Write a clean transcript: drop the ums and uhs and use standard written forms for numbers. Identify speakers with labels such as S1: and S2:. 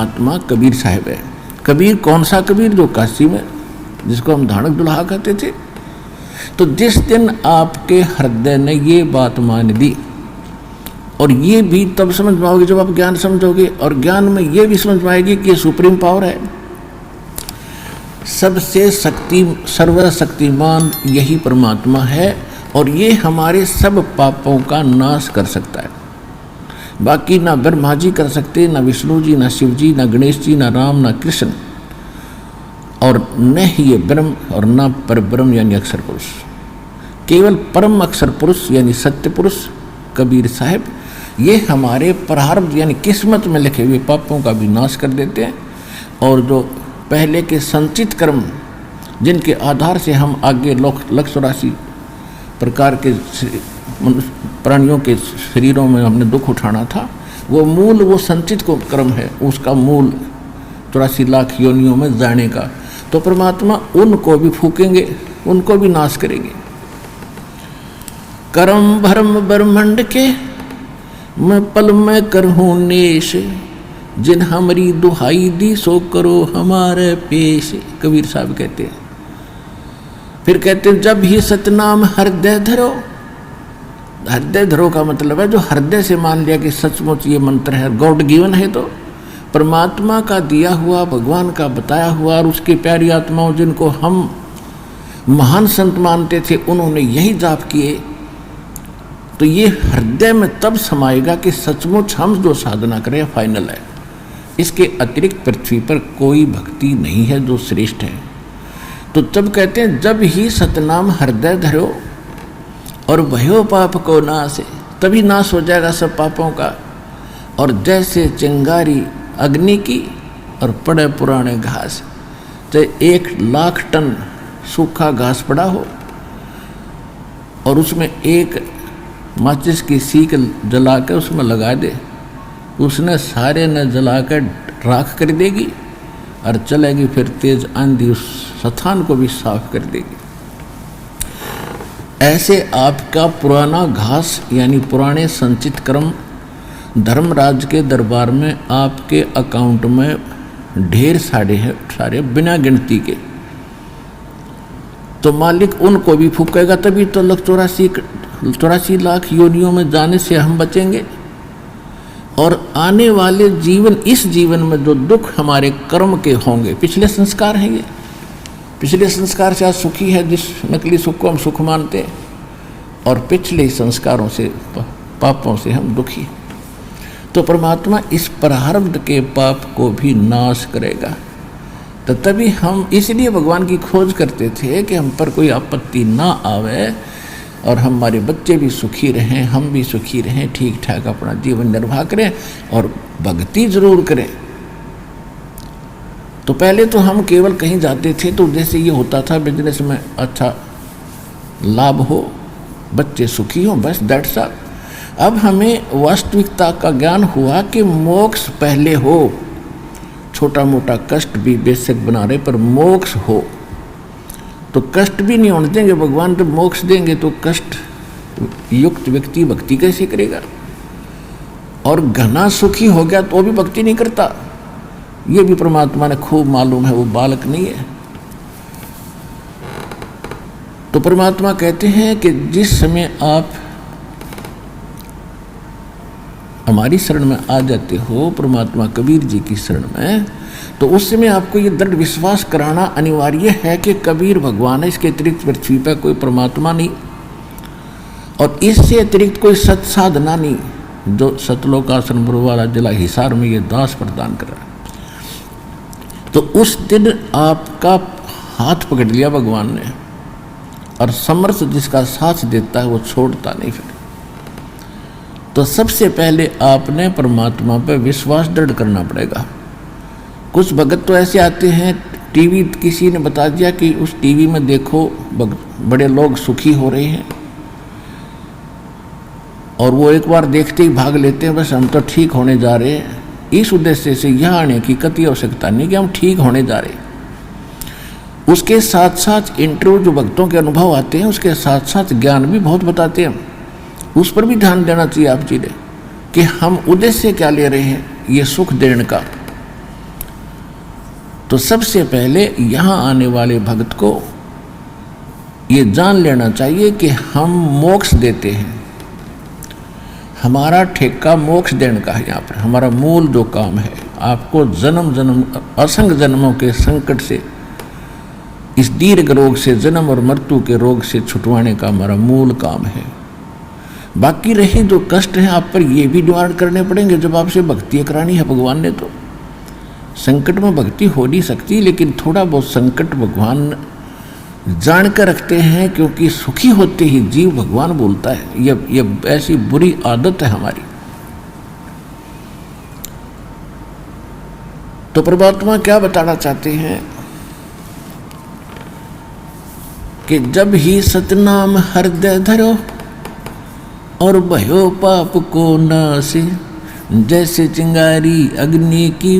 S1: महात्मा कबीर साहब है। कबीर कौन सा कबीर? जो काशी में, जिसको हम धाड़क दुल्हा कहते थे। तो जिस दिन आपके हृदय ने ये बात मान ली, और ये भी तब समझ पाओगे जब आप ज्ञान समझोगे, और ज्ञान में ये भी समझ पाएगी कि ये सुप्रीम पावर है, सबसे सर्वशक्तिमान यही परमात्मा है, और ये हमारे सब पापों का नाश कर सकता है। बाकी ना ब्रह्मा जी कर सकते, ना विष्णु जी, ना शिव जी, ना गणेश जी, ना राम, ना कृष्ण, और न ही ये ब्रह्म और न पर ब्रह्म यानी अक्षर पुरुष। केवल परम अक्षर पुरुष यानी सत्य पुरुष कबीर साहब, ये हमारे प्रारब्ध यानी किस्मत में लिखे हुए पापों का भी नाश कर देते हैं। और जो पहले के संचित कर्म, जिनके आधार से हम आगे 184 प्रकार के प्राणियों के शरीरों में हमने दुख उठाना था, वो मूल वो संचित को कर्म है, उसका मूल 84 लाख योनियों में जाने का। तो परमात्मा उनको भी फूकेंगे, उनको भी नाश करेंगे। कर्म भरम ब्रह्मंड के मैं पल में करहूँ नेश, जिन हमारी दुहाई दी सो करो हमारे पेश, कबीर साहब कहते हैं। फिर कहते हैं जब ही सतनाम हृदय धरो। हृदय धरो का मतलब है जो हृदय से मान लिया कि सचमुच ये मंत्र है, गॉड गिवन है, तो परमात्मा का दिया हुआ, भगवान का बताया हुआ, और उसकी प्यारी आत्माओं जिनको हम महान संत मानते थे, उन्होंने यही जाप किए, तो ये हृदय में तब समाएगा कि सचमुच हम जो साधना करें फाइनल है। इसके अतिरिक्त पृथ्वी पर कोई भक्ति नहीं है जो श्रेष्ठ है। तो तब कहते हैं जब ही सतनाम हृदय धरो और भयो पाप को नाश, तभी नाश हो जाएगा सब पापों का। और जैसे चिंगारी अग्नि की और पड़े पुराने घास, तो 1,00,000 टन सूखा घास पड़ा हो और उसमें एक माचिस की सीख जला कर उसमें लगा दे, उसने सारे न जला कर राख कर देगी और चलेगी, फिर तेज आंधी उस स्थान को भी साफ कर देगी। ऐसे आपका पुराना घास यानी पुराने संचित कर्म धर्मराज के दरबार में आपके अकाउंट में ढेर सारे बिना गिनती के, तो मालिक उनको भी फूकेगा, तभी तो 84 लाख योनियों में जाने से हम बचेंगे। और आने वाले जीवन, इस जीवन में जो दुख हमारे कर्म के होंगे, पिछले संस्कार हैं ये, पिछले संस्कार से आज सुखी है, जिस नकली सुख को हम सुख मानते हैं, और पिछले संस्कारों से, पापों से हम दुखी हैं। तो परमात्मा इस प्रारब्ध के पाप को भी नाश करेगा। तो तभी हम इसलिए भगवान की खोज करते थे कि हम पर कोई आपत्ति ना आवे और हमारे बच्चे भी सुखी रहें, हम भी सुखी रहें, ठीक ठाक अपना जीवन निर्वाह करें और भक्ति जरूर करें। तो पहले तो हम केवल कहीं जाते थे तो जैसे ये होता था बिजनेस में अच्छा लाभ हो, बच्चे सुखी हों, बस दैट्स ऑल। अब हमें वास्तविकता का ज्ञान हुआ कि मोक्ष पहले हो, छोटा मोटा कष्ट भी बेशक बना रहे पर मोक्ष हो, तो कष्ट भी नहीं होने देंगे भगवान। जब मोक्ष देंगे तो कष्ट युक्त व्यक्ति भक्ति कैसे करेगा? और घना सुखी हो गया तो भी भक्ति नहीं करता, ये भी परमात्मा ने खूब मालूम है, वो बालक नहीं है। तो परमात्मा कहते हैं कि जिस समय आप हमारी शरण में आ जाते हो, परमात्मा कबीर जी की शरण में, तो उस समय आपको ये दृढ़ विश्वास कराना अनिवार्य है कि कबीर भगवान है, इसके अतिरिक्त पृथ्वी पर कोई परमात्मा नहीं, और इससे अतिरिक्त कोई सत्साधना नहीं, जो सतलोक आश्रम वाला जिला हिसार में ये दास प्रदान कर रहा है। तो उस दिन आपका हाथ पकड़ लिया भगवान ने, और समर्थ जिसका साथ देता है वो छोड़ता नहीं। फिर तो सबसे पहले आपने परमात्मा पर विश्वास दृढ़ करना पड़ेगा। कुछ भगत तो ऐसे आते हैं, टीवी किसी ने बता दिया कि उस टीवी में देखो बड़े लोग सुखी हो रहे हैं, और वो एक बार देखते ही भाग लेते हैं, बस हम तो ठीक होने जा रहे हैं। इस उद्देश्य से यहाँ आने की कतई आवश्यकता नहीं कि हम ठीक होने जा रहे हैं। उसके साथ साथ इंटरव्यू जो भक्तों के अनुभव आते हैं, उसके साथ साथ ज्ञान भी बहुत बताते हैं, उस पर भी ध्यान देना चाहिए आप जी ने कि हम उद्देश्य क्या ले रहे हैं, ये सुख देने का। तो सबसे पहले यहाँ आने वाले भक्त को ये जान लेना चाहिए कि हम मोक्ष देते हैं, हमारा ठेका मोक्ष देने का है। यहाँ पर हमारा मूल जो काम है, आपको जन्म जन्म असंख्य जन्मों के संकट से, इस दीर्घ रोग से, जन्म और मृत्यु के रोग से छुटवाने का हमारा मूल काम है। बाकी रहे जो कष्ट हैं आप पर, ये भी निवारण करने पड़ेंगे जब आपसे भक्ति करानी है भगवान ने। तो संकट में भक्ति हो नहीं सकती, लेकिन थोड़ा बहुत संकट भगवान जान कर रखते हैं, क्योंकि सुखी होते ही जीव भगवान बोलता है। ये ऐसी बुरी आदत है हमारी। तो परमात्मा क्या बताना चाहते हैं कि जब ही सतनाम हृदय धरो और भयो पाप को नासे, जैसे चिंगारी अग्नि की